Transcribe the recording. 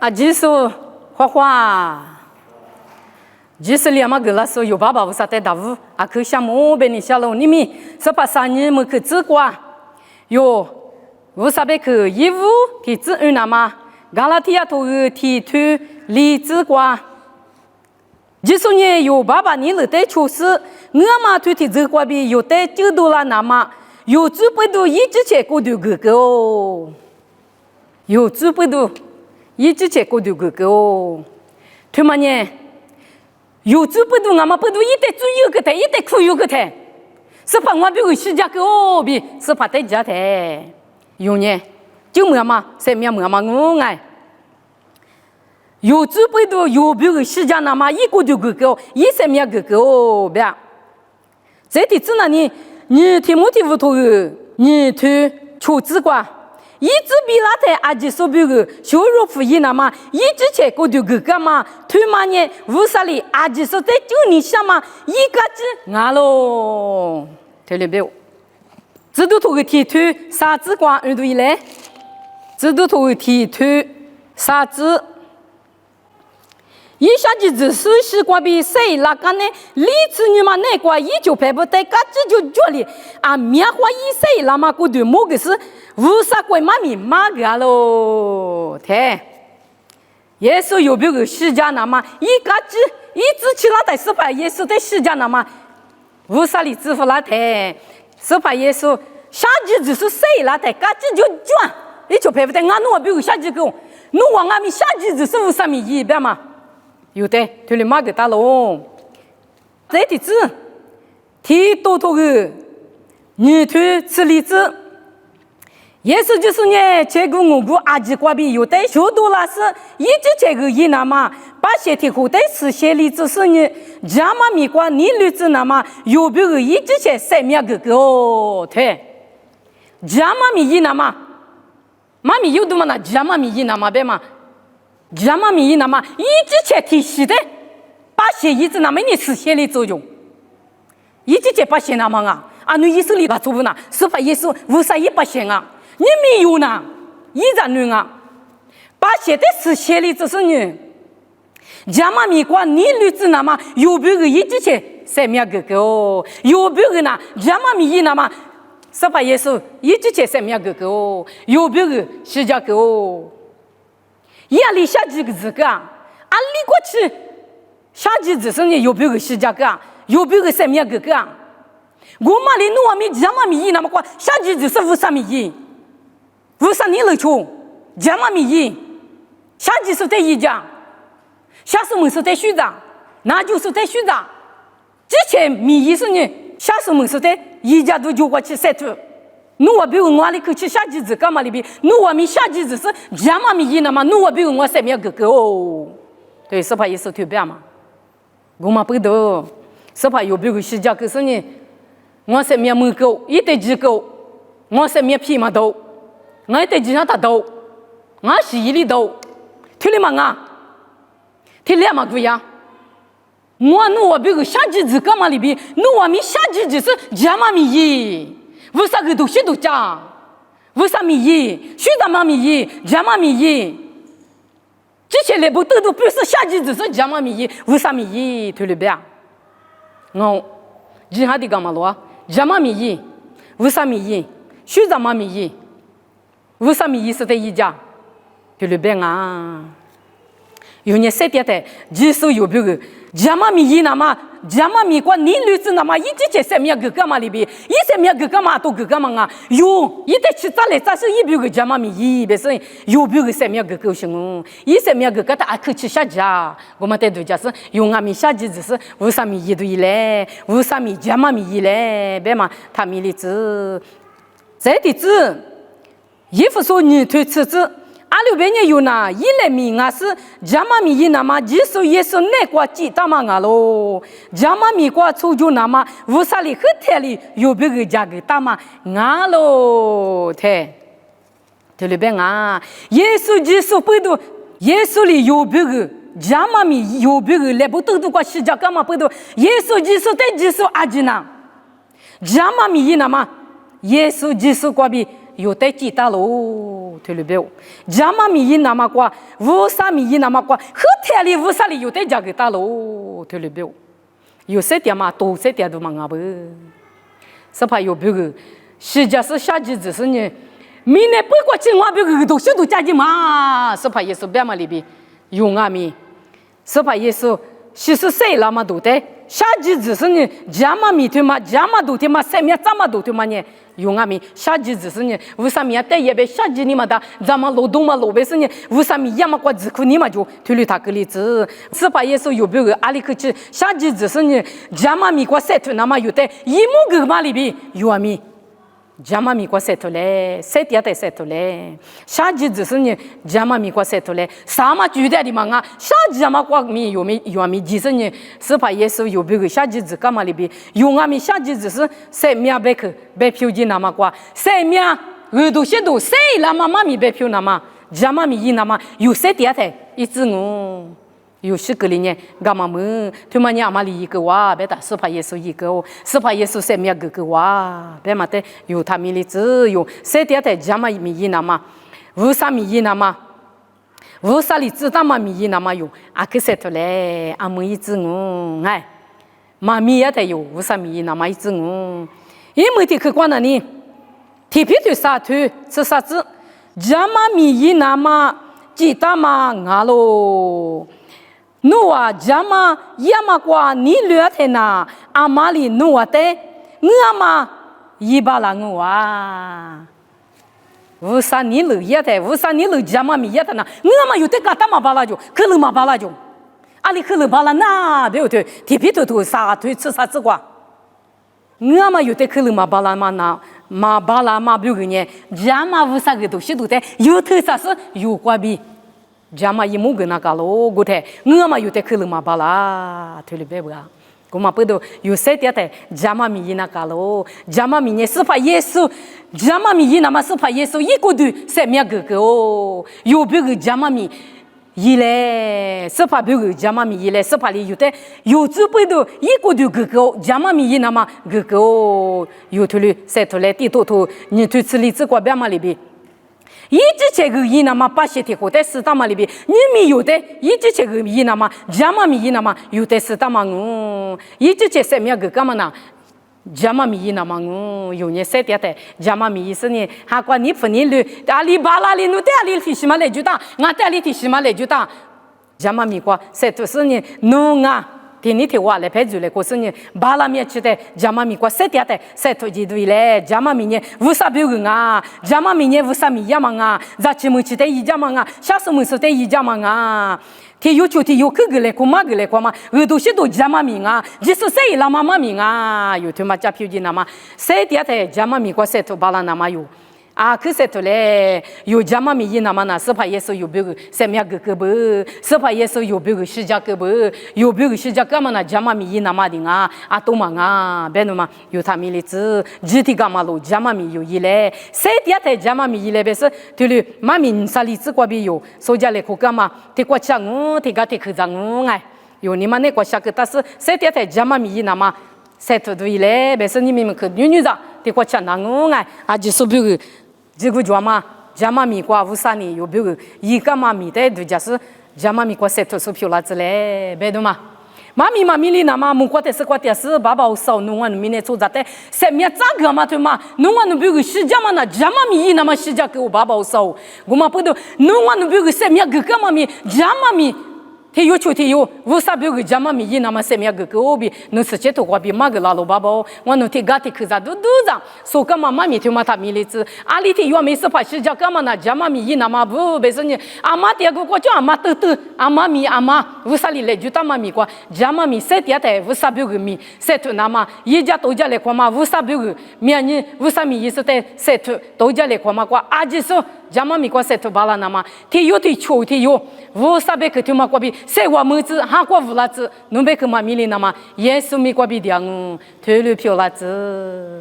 啊，基础画画，基础连嘛个了说有爸爸无啥带大屋，啊，去项目被你下楼里面，是把3年没去治过，有无啥被去义务去治安那嘛，加拉提亚头提出理治过。基础呢有爸爸你了带出事，我嘛推提这过比有带就多了那嘛，有资不多一直切过的哥哥哦，有资不多一直切过的哥哥哦，对嘛呢？有资不多我嘛不多一带注意个台，一带苦有个台，是怕我比如西家个哦比，是怕带家台，有呢就么嘛，谁么嘛我爱。有资不多，有比如西家那嘛一个就哥哥，一三面哥哥哦，别。这地址那里，你听没听不懂？你听求知过，一直比那台阿姐说比如小肉福音那嘛，一直切过就哥哥嘛，推嘛呢，无啥哩阿姐说在就你下嘛，一个字俺喽，听了没有？知道头个提推啥子光耳朵一来，知道头个提推啥子？一下子只是习惯比谁那个呢？历次你嘛那个一就排不得，嘎子就脚里啊，棉花一谁那么个对某个是无啥鬼妈咪妈个喽？对，耶稣有别个西家那么一嘎子一直去那台是怕耶稣在西家那么无啥哩支付那台是怕耶稣下子只是谁那台嘎子就转，一就排不得，俺弄比如下子个，弄往俺们下子只是无啥米一边嘛。有的，对你妈个大龙，这地址，提多头个，你推吃荔枝，也是就是呢，这个我阿姐瓜比有的学多了是，一直这个一那么，把些提后代吃些荔枝是呢，家嘛米瓜你荔枝那么，有别个一直些三面个个哦，对，家嘛米一那么，妈咪有多么那家嘛米一那么别嘛。家嘛米那么一直切提洗的，把血一直那么你吃血的作用，一直切把血那么啊，你意思里把做不呢？是把意思无啥一把血啊，你没有呢，一直女啊，把血的吃血的只是你，家嘛米瓜你女子那么有别个一直切三面哥哥哦，有别个呢家嘛米那么是把意思一直切三面哥哥哦，有别个是家哥哦。压力下几个字个，啊，里过去下几字是呢？有别个西家个，有别个三面个个。我嘛里弄完米家嘛米那么过，下几字是无啥米，无啥你了穷，家嘛米，下几是在一家，下是门是在学长，那就是在学长。之前米是呢，下是门是在一家都就过去晒土。侬我比如我里去吃下几子干嘛里边？侬我们下几子是家嘛米那嘛？侬我比如我三面哥哥哦，对，是怕意思特别嘛？我嘛不懂，是怕有比如西家可是呢，我三面门狗一对几狗，我三面皮嘛豆，我一对几上大豆，我是一里豆，听你嘛啊，听两嘛不一样。我侬我比如下几子干嘛里边？侬我们下几子是家嘛米。为啥个东西都讲？为啥米意？学啥嘛米意？家嘛米意？这些来不都不是下级只是家嘛米意？为啥米意？对了别？我，其他的干嘛咯？家嘛米意？为啥米意？学啥嘛米意？为啥米意是在一家？对了别啊？有年3点的，技术有别个，家嘛米意那么。家嘛米瓜你女子那么一直在三面哥哥嘛里边，一三面哥哥嘛都哥哥嘛啊，有一代去咋来咋是一边个家嘛米一别是有别个三面哥哥行哦，一三面哥哥他可去下家，我们在度假是用俺们下集只是无啥米一对来，无啥米家嘛米一来，别嘛他米里子，这地址，衣服说你推车子。阿六边有呢，一来米啊是家嘛米一那么，技术也是那个几大嘛啊喽，家嘛米个出就那么，无啥里和台里有别个家个大嘛啊喽，对，对里边啊，耶稣技术不多，耶稣里有别个家嘛米有别个来不都个西家干嘛不多，耶稣技术对技术阿吉呢，家嘛米一那么，耶稣技术个比有带几大喽。推了别，家妈咪伊那么过，乌萨咪伊那么过，和天里乌萨里有得家个大喽，推了别，有些点嘛，多些点都忙啊不，是怕有别个，实际是下季只是呢，明年不过今晚别个都是都家的嘛，是怕耶稣别嘛里边有啊咪，是怕耶稣其实谁那么多的。下季只是呢，家嘛米对嘛，家嘛都对嘛，三面怎么都对嘛呢？用啊米，下季只是呢，为啥米啊？但也别下季你嘛的，咱们劳动嘛，老百姓呢，为啥米也嘛过自苦你嘛就推了他个例子，是把耶稣有别个阿里克去，下季只是呢，家嘛米过晒脱那么有的，一亩个嘛里边有啊米。家妈咪过晒脱嘞，晒点得晒脱嘞。下季只是呢，家妈咪过晒脱嘞。啥嘛具体的嘛啊？下季嘛过米有米，其实呢，是怕耶稣有别个下季只干嘛里边？有啊米下季只是晒面白去白票的那么过，晒面耳朵些多晒啦嘛妈咪白票那么，家妈咪一那么有晒点的，一只我。有些个里呢，干嘛么？他们家嘛里一个娃，别打是怕耶稣一个，是怕耶稣生命个娃，别嘛的有他们的子有，谁点的家嘛米一那嘛，为啥米一那嘛？为啥里知道嘛米一那嘛有？啊个谁头嘞？啊么一只我哎，嘛米也得有，为啥米一那嘛一只我？因为的客观的呢，特别对啥头是啥子？家嘛米一那嘛，记得嘛俺喽。努啊，家嘛也嘛过你聊天呐，阿妈里努啊的，我嘛一把啦我啊，为啥你留也的？为啥你留家嘛咪也的呢？我嘛有的干大嘛巴拉就，可能嘛巴拉就，阿里可能巴拉那对不对？提皮头头啥对吃啥子瓜？我嘛有的可能嘛巴拉嘛那嘛巴拉嘛不个呢？家嘛为啥个东西都的？有头啥事有关系？家嘛一亩个那个咯，我睇我嘛有得可能嘛巴拉，推了别不啊？我嘛不都有些点的家嘛米那个咯，家嘛米呢是怕耶稣，家嘛米那么是怕耶稣一个都生命个个哦，有别个家嘛米一嘞，是怕别个家嘛米一嘞，是怕里有的有只不都一个都个个家嘛米那么个个哦，有推了晒脱来地头头，你推吃里子过边嘛里边。一直这个伊那么把些贴货在市场嘛里边，你们有的一直这个伊那么家嘛米伊那么有的市场嘛一直这什么个干嘛呢？家嘛米伊那么有呢晒点的家嘛米伊是呢，还管你不你了，阿里巴拉里努的阿里提西嘛来就打，俺的阿里提西嘛来就打，家嘛米过晒都是呢弄啊。天你听话来陪住来，可是呢，巴拉面吃的，家妈咪过晒点的，晒脱几对嘞，家妈咪呢，为啥别个啊？家妈咪呢，为啥米呀嘛啊？咱吃么吃的一家嘛啊？下什么吃的一家嘛啊？天有就天有可个来，可嘛个来可嘛？耳朵些都家妈咪啊，就是晒啦妈妈咪啊，有他妈家票的那么晒点的，家妈咪过晒脱巴拉那么有。啊，可是头嘞，有家嘛米那么那是怕耶稣有别个生命个个不，是怕耶稣有别个世界个不，有别个世界干嘛那家嘛米那么的啊，啊都嘛啊，别弄嘛有他米的子，具体干嘛咯？家嘛米有一嘞，谁点的家嘛米一嘞？别是对了，妈咪啥例子过别有，所以来可干嘛？提过抢我，提个提去涨我哎，有你们那个下个，但是谁点的家嘛米那么？谁头对嘞？别是你们去女子，提过抢那我哎，啊就是别个。这个家嘛，家嘛米瓜乌啥呢？有别个一个嘛米的，就就是家嘛米瓜晒脱手票啦之类，别的嘛。妈咪里那嘛，木瓜的是瓜的是，爸爸少弄完明年做啥的？什么咋个嘛对嘛？弄完别个西家嘛那家嘛米那么西家给我爸爸少，我嘛不都弄完别个什么个嘛米家嘛米。他有求他有，为啥别个家嘛米那么什么个我比能直接头瓜比嘛个拉罗爸爸，我能提家提去咋都咋，所以干嘛妈咪他妈他米里子，阿里提有没事怕是家干嘛那家嘛米那么不别说你阿妈第二个过叫阿妈豆阿妈米阿妈，为啥里来就当妈咪过家嘛米谁第二代为啥别个米谁头那么一家都家来过嘛为啥别个明年为啥米意思在谁头都家来过嘛过阿姐说。家嘛米过晒脱巴拉那么，他有的求他有，我啥别个他妈过比，晒我么子，韩国乌拉子，侬别个嘛米里那么，耶稣米过比的，推了票拉子。